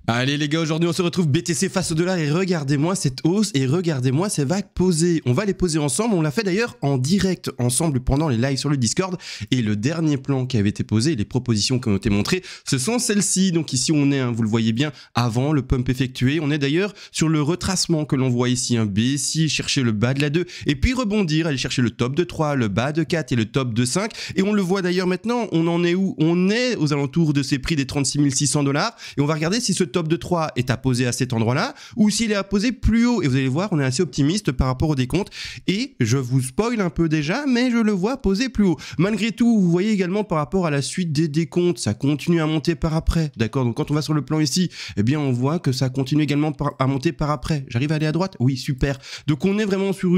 Allez les gars, aujourd'hui on se retrouve BTC face au dollar et regardez-moi cette hausse et regardez-moi ces vagues posées. On va les poser ensemble, on l'a fait d'ailleurs en direct ensemble pendant les lives sur le Discord et le dernier plan qui avait été posé, les propositions qui ont été montrées, ce sont celles-ci. Donc ici on est, vous le voyez bien, avant le pump effectué. On est d'ailleurs sur le retracement que l'on voit ici, un baissier, chercher le bas de la 2 et puis rebondir, aller chercher le top de 3, le bas de 4 et le top de 5. Et on le voit d'ailleurs maintenant, on en est où? On est aux alentours de ces prix des 36 600 $ et on va regarder si ce top de 3 est à poser à cet endroit-là ou s'il est à poser plus haut. Et vous allez voir, on est assez optimiste par rapport au décompte et je vous spoil un peu déjà, mais je le vois poser plus haut. Malgré tout, vous voyez également par rapport à la suite des décomptes, ça continue à monter par après, d'accord? Donc quand on va sur le plan ici, eh bien on voit que ça continue également à monter par après. J'arrive à aller à droite? Oui, super. Donc on est vraiment sur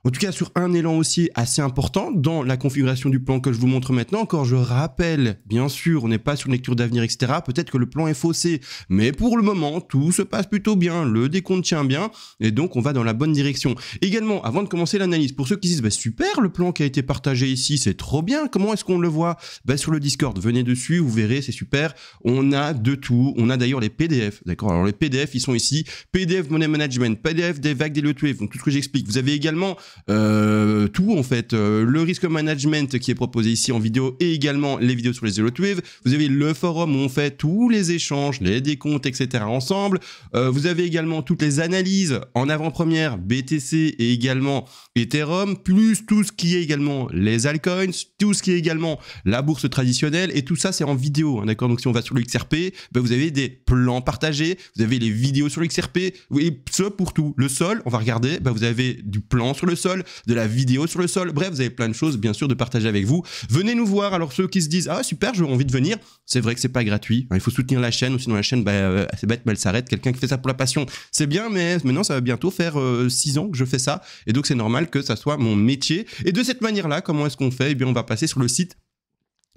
en tout cas sur un élan haussier assez important dans la configuration du plan que je vous montre maintenant. Encore, je rappelle, bien sûr, on n'est pas sur une lecture d'avenir, etc. Peut-être que le plan est faussé, mais pour le moment, tout se passe plutôt bien, le décompte tient bien, et donc on va dans la bonne direction. Également, avant de commencer l'analyse, pour ceux qui disent, bah, super, le plan qui a été partagé ici, c'est trop bien, comment est-ce qu'on le voit? Bah, sur le Discord, venez dessus, vous verrez, c'est super, on a de tout, on a d'ailleurs les PDF, d'accord? Alors les PDF, ils sont ici, PDF Money Management, PDF des vagues des Lot Wave, donc tout ce que j'explique. Vous avez également tout en fait, le risk management qui est proposé ici en vidéo et également les vidéos sur les Lot Wave. Vous avez le forum où on fait tous les échanges, les décomptes, etc. ensemble. Vous avez également toutes les analyses en avant-première BTC et également Ethereum, plus tout ce qui est également les altcoins, tout ce qui est également la bourse traditionnelle, et tout ça c'est en vidéo, hein, d'accord? Donc si on va sur le XRP, ben, vous avez des plans partagés, vous avez les vidéos sur le XRP, et ce pour tout. Le sol, on va regarder, ben, vous avez du plan sur le sol, de la vidéo sur le sol, bref, vous avez plein de choses bien sûr de partager avec vous. Venez nous voir. Alors ceux qui se disent, ah super, j'ai envie de venir, c'est vrai que c'est pas gratuit, il faut soutenir la chaîne, ou sinon la chaîne, bah, c'est bête, mais elle s'arrête. Quelqu'un qui fait ça pour la passion, c'est bien, mais maintenant ça va bientôt faire 6 ans que je fais ça, et donc c'est normal que ça soit mon métier. Et de cette manière-là, comment est-ce qu'on fait? Eh bien on va passer sur le site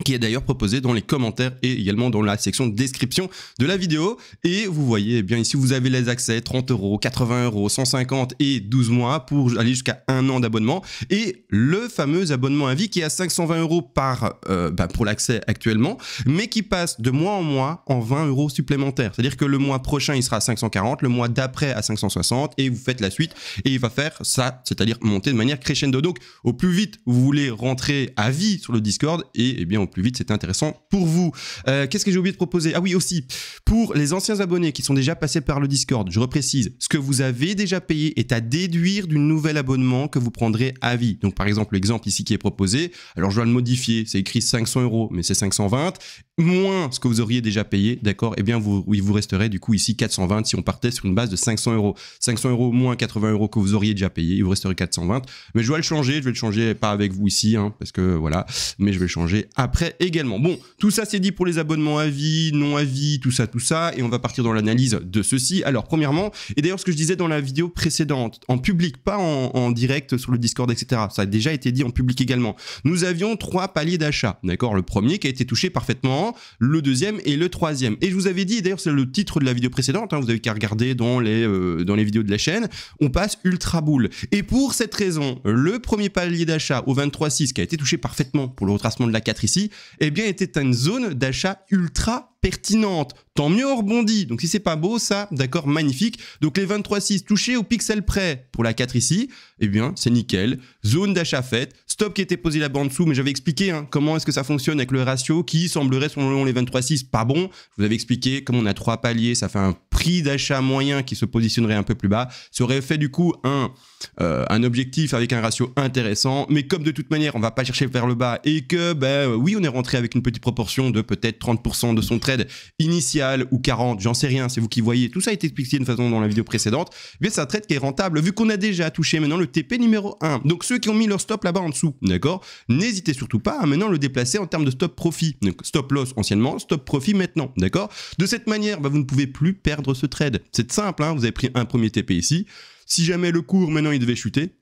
qui est d'ailleurs proposé dans les commentaires et également dans la section de description de la vidéo. Et vous voyez, eh bien ici, vous avez les accès 30 €, 80 €, 150 et 12 mois pour aller jusqu'à 1 an d'abonnement. Et le fameux abonnement à vie qui est à 520 € pour l'accès actuellement, mais qui passe de mois en mois en 20 € supplémentaires. C'est-à-dire que le mois prochain, il sera à 540, le mois d'après à 560 et vous faites la suite et il va faire ça, c'est-à-dire monter de manière crescendo. Donc, au plus vite, vous voulez rentrer à vie sur le Discord et eh bien au plus vite c'est intéressant pour vous. Qu'est-ce que j'ai oublié de proposer? Ah oui, aussi, pour les anciens abonnés qui sont déjà passés par le Discord, je reprécise, ce que vous avez déjà payé est à déduire du nouvel abonnement que vous prendrez à vie. Donc par exemple, l'exemple ici qui est proposé, alors je dois le modifier, c'est écrit 500 €, mais c'est 520, moins ce que vous auriez déjà payé, d'accord? Eh bien, il vous resterait du coup ici 420 si on partait sur une base de 500 €. 500 € moins 80 € que vous auriez déjà payé, il vous resterait 420. Mais je vais le changer, pas avec vous ici, hein, parce que voilà, mais je vais le changer après également. Bon, tout ça c'est dit pour les abonnements à vie, non à vie, tout ça, et on va partir dans l'analyse de ceci. Alors premièrement, et d'ailleurs ce que je disais dans la vidéo précédente, en public, pas en direct sur le Discord, etc. Ça a déjà été dit en public également. Nous avions 3 paliers d'achat, d'accord? Le premier qui a été touché parfaitement, le deuxième et le troisième. Et je vous avais dit, et d'ailleurs c'est le titre de la vidéo précédente, hein, vous avez qu'à regarder dans les vidéos de la chaîne, on passe ultra boule. Et pour cette raison, le premier palier d'achat au 23,6 qui a été touché parfaitement pour le retracement de la 4 ici, eh bien était une zone d'achat ultra pertinente. Tant mieux on rebondit. Donc si c'est pas beau ça, d'accord, magnifique. Donc les 23,6 touchés au pixel près pour la 4 ici, eh bien c'est nickel. Zone d'achat faite. Stop qui était posé là-bas en dessous, mais j'avais expliqué hein, comment est-ce que ça fonctionne avec le ratio qui semblerait selon les 23,6 pas bon. Je vous avais expliqué comme on a 3 paliers, ça fait un prix d'achat moyen qui se positionnerait un peu plus bas. Ça aurait fait du coup un objectif avec un ratio intéressant, mais comme de toute manière on va pas chercher vers le bas et que oui on est rentré avec une petite proportion de peut-être 30% de son trade initial ou 40, j'en sais rien, c'est vous qui voyez, tout ça a été expliqué d'une façon dans la vidéo précédente, eh bien c'est un trade qui est rentable vu qu'on a déjà touché maintenant le TP numéro 1. Donc ceux qui ont mis leur stop là-bas en dessous, d'accord, n'hésitez surtout pas à maintenant le déplacer en termes de stop profit, donc stop loss anciennement, stop profit maintenant, d'accord. De cette manière, vous ne pouvez plus perdre ce trade. C'est simple, hein, vous avez pris un premier TP ici. Si jamais le cours, maintenant, il devait chuter,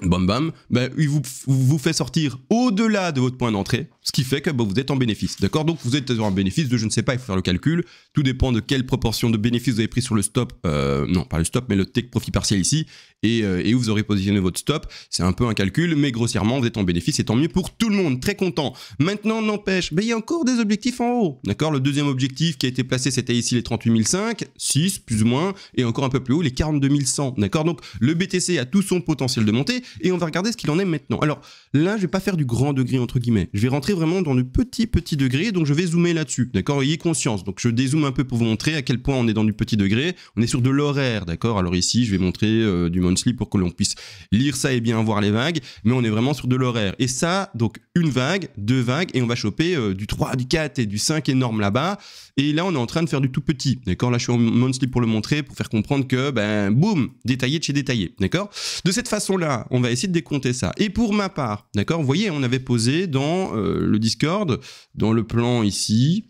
bam bam, bah, il vous fait sortir au-delà de votre point d'entrée, ce qui fait que bah, vous êtes en bénéfice, d'accord? Donc vous êtes en bénéfice de, je ne sais pas, il faut faire le calcul, tout dépend de quelle proportion de bénéfice vous avez pris sur le stop, non pas le stop, mais le take profit partiel ici, et où vous aurez positionné votre stop, c'est un peu un calcul, mais grossièrement vous êtes en bénéfice, et tant mieux pour tout le monde, très content. Maintenant, n'empêche, bah, il y a encore des objectifs en haut, d'accord? Le deuxième objectif qui a été placé, c'était ici les 38 500, 6 plus ou moins, et encore un peu plus haut, les 42 100, d'accord? Donc le BTC a tout son potentiel de montée, et on va regarder ce qu'il en est maintenant. Alors là, je vais pas faire du grand degré entre guillemets. Je vais rentrer vraiment dans le petit degré, donc je vais zoomer là-dessus, d'accord? Ayez conscience. Donc je dézoome un peu pour vous montrer à quel point on est dans du petit degré. On est sur de l'horaire, d'accord? Alors ici, je vais montrer du monthly pour que l'on puisse lire ça et bien voir les vagues, mais on est vraiment sur de l'horaire. Et ça, donc une vague, deux vagues, et on va choper du 3, du 4 et du 5 énorme là-bas. Et là, on est en train de faire du tout petit, d'accord? Là, je suis en monthly pour le montrer, pour faire comprendre que, ben, boum, détaillé de chez détaillé, d'accord? De cette façon-là, on va essayer de décompter ça. Et pour ma part, d'accord, vous voyez, on avait posé dans le Discord, dans le plan ici,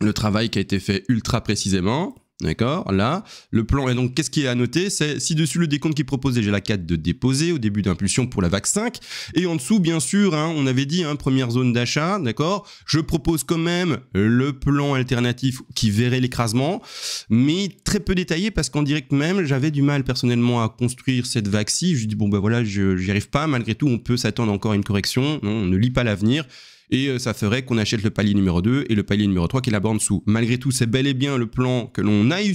le travail qui a été fait ultra précisément. D'accord, là, le plan, et donc qu'est-ce qui est à noter? C'est ci-dessus le décompte qui est proposé, j'ai la 4 de déposer au début d'impulsion pour la vague 5, et en dessous, bien sûr, hein, on avait dit, hein, première zone d'achat, d'accord, je propose quand même le plan alternatif qui verrait l'écrasement, mais très peu détaillé, parce qu'en direct même, j'avais du mal personnellement à construire cette vague-ci, je dis, bon ben voilà, j'y arrive pas, malgré tout, on peut s'attendre encore à une correction, non, on ne lit pas l'avenir. Et ça ferait qu'on achète le palier numéro 2 et le palier numéro 3 qui est là-bas en dessous. Malgré tout, c'est bel et bien le plan que l'on ait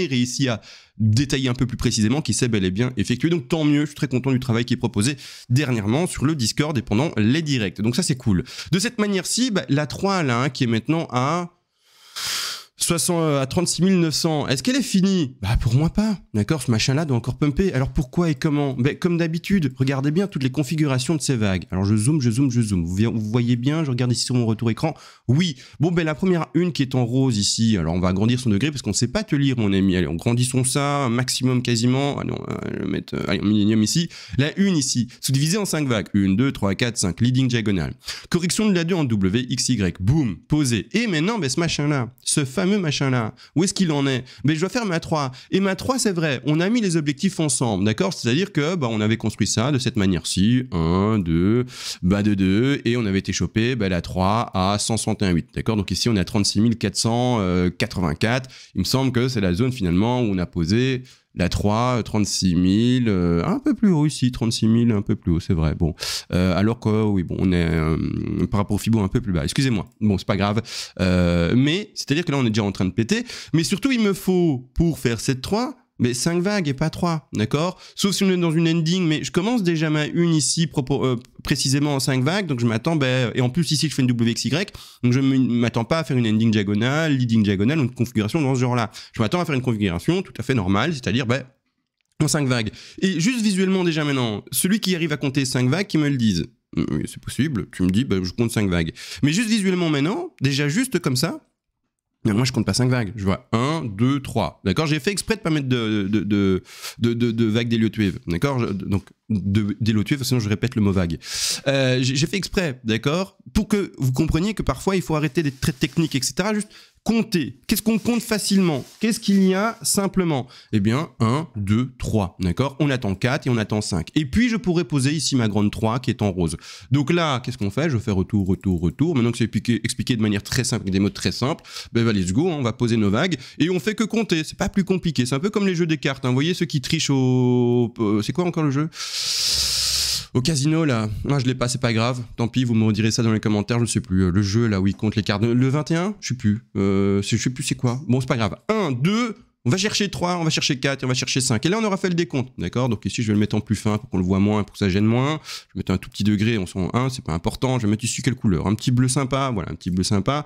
réussi à détailler un peu plus précisément, qui s'est bel et bien effectué. Donc tant mieux, je suis très content du travail qui est proposé dernièrement sur le Discord et pendant les directs. Donc ça, c'est cool. De cette manière-ci, bah, la 3 là, hein, qui est maintenant à 36 900, est-ce qu'elle est finie? Bah pour moi pas, d'accord, ce machin-là doit encore pumper. Alors pourquoi et comment? Ben, comme d'habitude, regardez bien toutes les configurations de ces vagues. Alors je zoome. Vous voyez bien, je regarde ici sur mon retour écran. Oui, bon ben la première une qui est en rose ici, alors on va agrandir son degré parce qu'on ne sait pas te lire mon ami. Allez, on grandissons ça, un maximum quasiment. Allez, on va le mettre en millénium ici. La une ici, sous-divisée en 5 vagues. 1, 2, 3, 4, 5, leading diagonale. Correction de la 2 en W, XY, boum, posé. Et maintenant, ben, ce machin-là, ce fameux machin-là, où est-ce qu'il en est? Mais je dois faire ma 3. Et ma 3, c'est vrai, on a mis les objectifs ensemble, d'accord? C'est-à-dire que bah, on avait construit ça de cette manière-ci, 1, 2, bas de 2, et on avait été chopé bah, la 3 à 161,8, d'accord? Donc ici, on est à 36 484. Il me semble que c'est la zone finalement où on a posé la 3, 36 000, un peu plus haut ici, 36 000, un peu plus haut, c'est vrai. Bon, alors que, oui, bon, on est par rapport au Fibo un peu plus bas. Excusez-moi. Bon, c'est pas grave. Mais, c'est-à-dire que là, on est déjà en train de péter. Mais surtout, il me faut, pour faire cette 3, mais 5 vagues et pas 3, d'accord? Sauf si on est dans une ending, mais je commence déjà ma une ici précisément en 5 vagues, donc je m'attends, et en plus ici je fais une WXY, donc je ne m'attends pas à faire une ending diagonale, leading diagonale, ou une configuration dans ce genre-là. Je m'attends à faire une configuration tout à fait normale, c'est-à-dire en 5 vagues. Et juste visuellement déjà maintenant, celui qui arrive à compter 5 vagues, qui me le dise. Oui, c'est possible, tu me dis, je compte 5 vagues. Mais juste visuellement maintenant, déjà juste comme ça, mais moi, je compte pas 5 vagues. Je vois 1, 2, 3. D'accord? J'ai fait exprès de pas mettre de vagues d'Elliott Wave. D'accord? Donc, d'Elliott Wave, sinon je répète le mot vague. J'ai fait exprès, d'accord? Pour que vous compreniez que parfois, il faut arrêter d'être très technique, etc. Juste compter. Qu'est-ce qu'on compte facilement? Qu'est-ce qu'il y a simplement? Eh bien, 1, 2, 3. D'accord? On attend 4 et on attend 5. Et puis, je pourrais poser ici ma grande 3 qui est en rose. Donc là, qu'est-ce qu'on fait? Je fais retour, retour, retour. Maintenant que c'est expliqué de manière très simple, avec des modes très simples, let's go, on va poser nos vagues. Et on fait que compter. C'est pas plus compliqué. C'est un peu comme les jeux des cartes. Hein. Vous voyez ceux qui trichent au... C'est quoi encore le jeu? Au casino, là, je l'ai pas, c'est pas grave. Tant pis, vous me redirez ça dans les commentaires, je ne sais plus. Le jeu, là, où il compte les cartes. Le 21, je sais plus. Je sais plus c'est quoi. Bon, c'est pas grave. 1, 2, on va chercher 3, on va chercher 4 et on va chercher 5. Et là, on aura fait le décompte, d'accord? Donc ici, je vais le mettre en plus fin pour qu'on le voit moins, pour que ça gêne moins. Je vais mettre un tout petit degré, on s'en 1, c'est pas important. Je vais mettre ici quelle couleur? Un petit bleu sympa, voilà, un petit bleu sympa.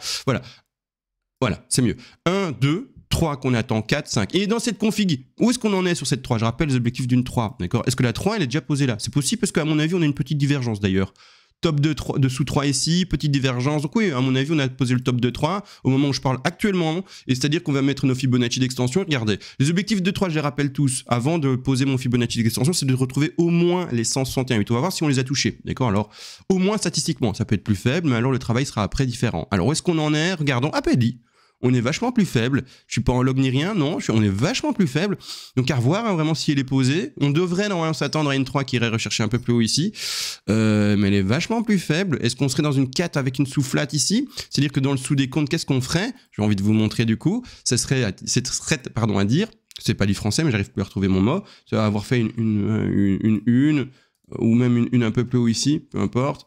Voilà, c'est mieux. 1, 2, 3 qu'on attend, 4, 5. Et dans cette config, où est-ce qu'on en est sur cette 3? Je rappelle les objectifs d'une 3, d'accord? Est-ce que la 3, elle est déjà posée là? C'est possible parce qu'à mon avis, on a une petite divergence d'ailleurs. Top de sous 3 ici, petite divergence. Donc oui, à mon avis, on a posé le top de 3 au moment où je parle actuellement. Et c'est-à-dire qu'on va mettre nos Fibonacci d'extension. Regardez, les objectifs de 3, je les rappelle tous. Avant de poser mon Fibonacci d'extension, c'est de retrouver au moins les 161,8. On va voir si on les a touchés. D'accord? Alors, au moins statistiquement, ça peut être plus faible, mais alors le travail sera après différent. Alors, où est-ce qu'on en est? Regardons. Ah, dit. on est vachement plus faible. Je suis pas en log ni rien, non, on est vachement plus faible. Donc à revoir hein, vraiment si elle est posée. On devrait normalement s'attendre à une 3 qui irait rechercher un peu plus haut ici. Mais elle est vachement plus faible. Est-ce qu'on serait dans une 4 avec une sous-flat ici? C'est-à-dire que dans le sous-décompte, qu'est-ce qu'on ferait? J'ai envie de vous montrer du coup. C'est à dire, c'est pas du français, mais j'arrive plus à retrouver mon mot. Ça va avoir fait une ou même une un peu plus haut ici, peu importe.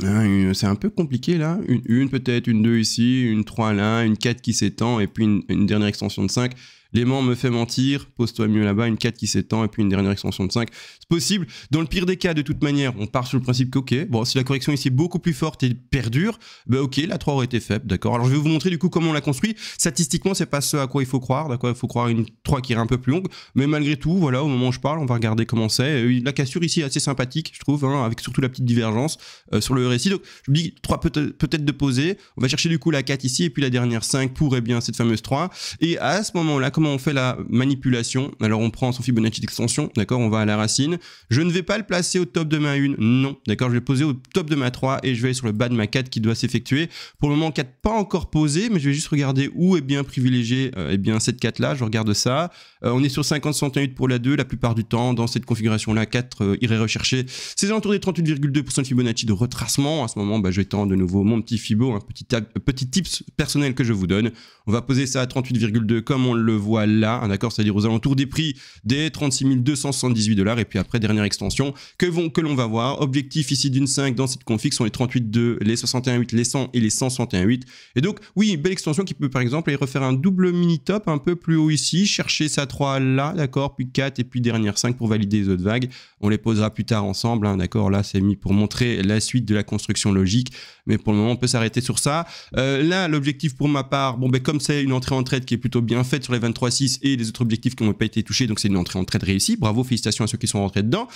C'est un peu compliqué là, une peut-être, une 2 ici, une 3 là, une 4 qui s'étend et puis une dernière extension de 5. L'aimant me fait mentir, pose-toi mieux là-bas, une 4 qui s'étend et puis une dernière extension de 5. C'est possible. Dans le pire des cas, de toute manière, on part sur le principe que, ok, bon, si la correction ici est beaucoup plus forte et perdure, ben ok, la 3 aurait été faible, d'accord. Alors je vais vous montrer du coup comment on l'a construit. Statistiquement, c'est pas ce à quoi il faut croire, d'accord. Il faut croire une 3 qui est un peu plus longue, mais malgré tout, voilà, au moment où je parle, on va regarder comment c'est. La cassure ici est assez sympathique, je trouve, hein, avec surtout la petite divergence sur le RSI. Donc je me dis 3 peut-être de poser. On va chercher du coup la 4 ici et puis la dernière 5 pour bien cette fameuse 3. Et à ce moment-là, comment on fait la manipulation? Alors on prend son Fibonacci d'extension, d'accord, on va à la racine. Je ne vais pas le placer au top de ma 1, non, d'accord, je vais le poser au top de ma 3 et je vais aller sur le bas de ma 4 qui doit s'effectuer. Pour le moment, 4 pas encore posé, mais je vais juste regarder où est bien privilégié cette 4 là, je regarde ça. On est sur 50-68 pour la 2, la plupart du temps, dans cette configuration-là, 4 irait rechercher ces alentours des 38,2% de Fibonacci de retracement. À ce moment, je tends de nouveau mon petit Fibo, un petit tips personnel que je vous donne. On va poser ça à 38,2 comme on le voit là, hein, d'accord, c'est-à-dire aux alentours des prix des 36 278 $. Et puis après, dernière extension que l'on va voir. Objectif ici d'une 5 dans cette config sont les 38,2, les 61,8, les 100 et les 161,8. Et donc, oui, belle extension qui peut par exemple aller refaire un double mini-top un peu plus haut ici, chercher sa 3 là, d'accord, puis 4 et puis dernière 5 pour valider les autres vagues. On les posera plus tard ensemble, hein, d'accord, là c'est mis pour montrer la suite de la construction logique, mais pour le moment on peut s'arrêter sur ça. Là, l'objectif pour ma part, bon, comme c'est une entrée en trade qui est plutôt bien faite sur les 23,6 et les autres objectifs qui n'ont pas été touchés, donc c'est une entrée en trade réussie, bravo, félicitations à ceux qui sont rentrés dedans,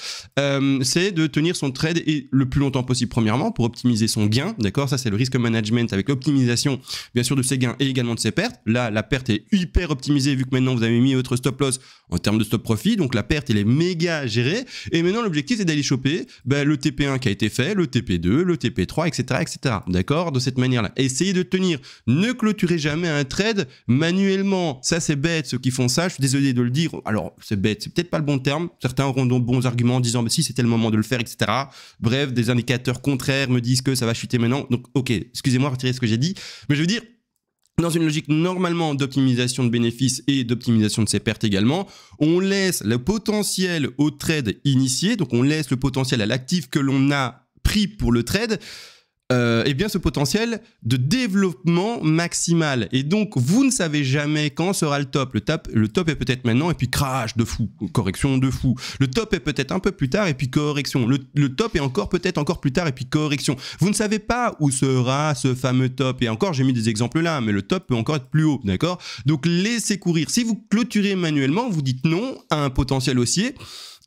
c'est de tenir son trade et le plus longtemps possible premièrement pour optimiser son gain, d'accord, ça c'est le risque management avec l'optimisation bien sûr de ses gains et également de ses pertes. Là, la perte est hyper optimisée vu que maintenant vous avez mis votre stop loss en termes de stop profit, donc la perte elle est méga gérée et maintenant l'objectif c'est d'aller choper le TP1 qui a été fait, le TP2, le TP3, etc., etc. D'accord, de cette manière-là. Essayez de tenir, ne clôturez jamais un trade manuellement. Ça c'est bête ceux qui font ça, je suis désolé de le dire. Alors c'est bête, c'est peut-être pas le bon terme. Certains auront de bons arguments en disant si c'était le moment de le faire, etc. Bref, des indicateurs contraires me disent que ça va chuter maintenant. Donc ok, excusez-moi, retirez ce que j'ai dit, mais je veux dire, dans une logique normalement d'optimisation de bénéfices et d'optimisation de ses pertes également, on laisse le potentiel au trade initié, donc on laisse le potentiel à l'actif que l'on a pris pour le trade, et bien ce potentiel de développement maximal. Et donc vous ne savez jamais quand sera le top. Le top est peut-être maintenant et puis crash de fou, correction de fou. Le top est peut-être un peu plus tard et puis correction. Le top est peut-être encore plus tard et puis correction. Vous ne savez pas où sera ce fameux top. Et encore, j'ai mis des exemples là, mais le top peut encore être plus haut, d'accord? Donc laissez courir. Si vous clôturez manuellement, vous dites non à un potentiel haussier.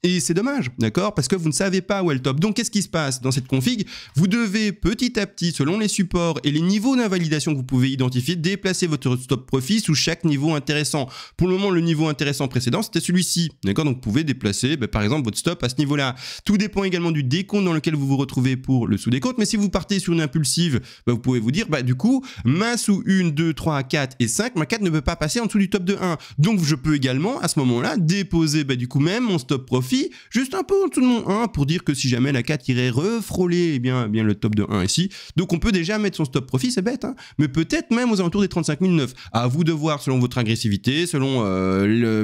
Et c'est dommage, d'accord, parce que vous ne savez pas où est le top. Donc, qu'est-ce qui se passe dans cette config? Vous devez petit à petit, selon les supports et les niveaux d'invalidation que vous pouvez identifier, déplacer votre stop profit sous chaque niveau intéressant. Pour le moment, le niveau intéressant précédent, c'était celui-ci, d'accord? Donc, vous pouvez déplacer, par exemple, votre stop à ce niveau-là. Tout dépend également du décompte dans lequel vous vous retrouvez pour le sous-décompte. Mais si vous partez sur une impulsive, vous pouvez vous dire, du coup, ma sous 1, 2, 3, 4 et 5, ma 4 ne peut pas passer en dessous du top de 1. Donc, je peux également, à ce moment-là, déposer, du coup, même mon stop profit juste un peu en dessous de mon 1 pour dire que si jamais la 4 irait refrôler bien le top de 1 ici. Donc on peut déjà mettre son stop profit, c'est bête, hein, mais peut-être même aux alentours des 35 009. À vous de voir selon votre agressivité, selon le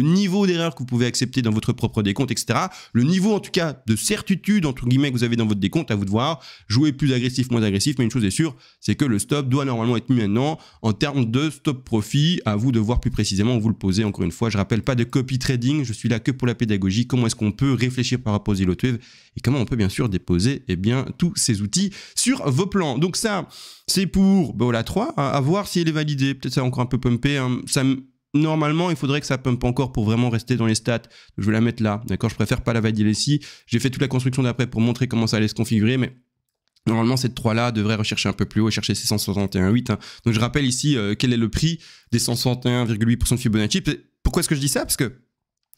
niveau d'erreur que vous pouvez accepter dans votre propre décompte, etc. Le niveau en tout cas de certitude entre guillemets que vous avez dans votre décompte, à vous de voir. Jouer plus agressif, moins agressif, mais une chose est sûre, c'est que le stop doit normalement être mis maintenant en termes de stop profit. À vous de voir plus précisément où vous le posez. Encore une fois, je rappelle pas de copy trading, je suis là que pour la pédagogie, comment est-ce qu'on peut réfléchir par rapport aux Zilotwave et comment on peut bien sûr déposer tous ces outils sur vos plans. Donc ça, c'est pour la 3, à voir si elle est validée. Peut-être ça a encore un peu pumpé. Hein. Normalement, il faudrait que ça pumpe encore pour vraiment rester dans les stats. Je vais la mettre là, d'accord? Je préfère pas la valider ici. J'ai fait toute la construction d'après pour montrer comment ça allait se configurer, mais normalement, cette 3-là devrait rechercher un peu plus haut et chercher ces 161,8. Hein. Donc je rappelle ici quel est le prix des 161,8% de Fibonacci. Pourquoi est-ce que je dis ça? Parce que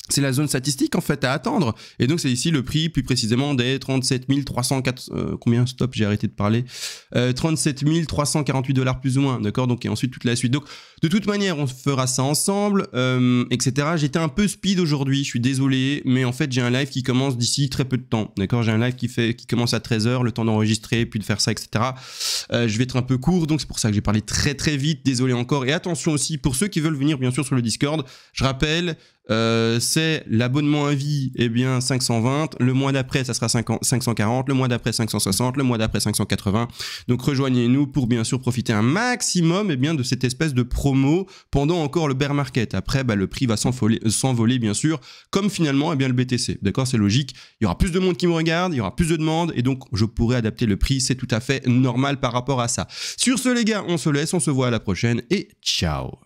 c'est la zone statistique en fait à attendre. Et donc c'est ici le prix plus précisément des 37 304... combien? Stop, j'ai arrêté de parler. 37 348 $ plus ou moins, d'accord? Donc et ensuite toute la suite. Donc de toute manière, on fera ça ensemble, etc. J'étais un peu speed aujourd'hui, je suis désolé, mais en fait j'ai un live qui commence d'ici très peu de temps, d'accord? J'ai un live qui commence à 13 h, le temps d'enregistrer, puis de faire ça, etc. Je vais être un peu court, donc c'est pour ça que j'ai parlé très très vite, désolé encore. Et attention aussi, pour ceux qui veulent venir bien sûr sur le Discord, je rappelle... c'est l'abonnement à vie, eh bien 520, le mois d'après ça sera 540, le mois d'après 560, le mois d'après 580. Donc rejoignez-nous pour bien sûr profiter un maximum eh bien, de cette espèce de promo pendant encore le bear market. Après le prix va s'envoler bien sûr, comme finalement eh bien, le BTC. D'accord, c'est logique, il y aura plus de monde qui me regarde, il y aura plus de demandes et donc je pourrai adapter le prix, c'est tout à fait normal par rapport à ça. Sur ce les gars, on se laisse, on se voit à la prochaine et ciao.